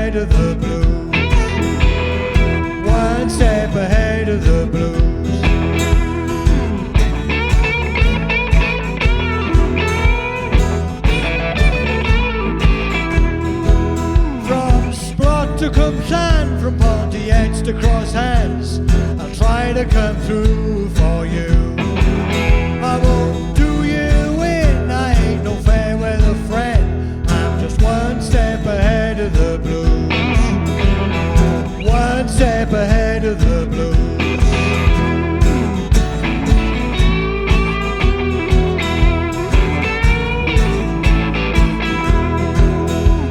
ahead of the blues. One step ahead of the blues. From Sprott to Cumsland, from Pontiacs to Cross Hands, I'll try to come through for you. I won't do you in, I ain't no fair weather friend. I'm just one step ahead of the blues. One step ahead of the blues.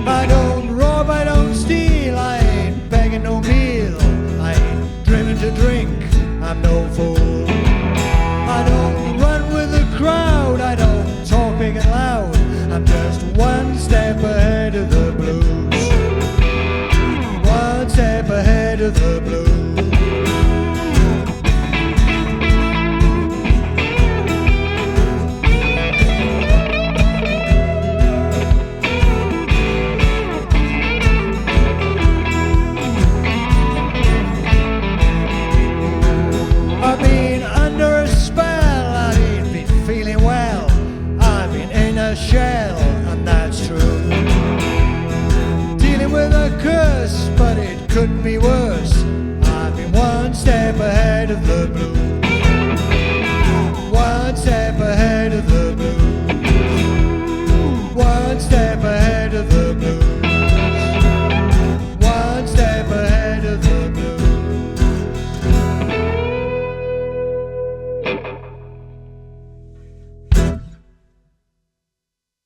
I don't rob, I don't steal, I ain't begging no meal, I ain't driven to drink, I'm no fool. I don't run with the crowd, I don't talk big and loud, I'm just one step ahead of the blues. One step ahead of the blues. I've been under a spell, I ain't been feeling well. I've been in a shell, and that's true. Dealing with a curse, but it couldn't be worse. I've been one step ahead of the blues.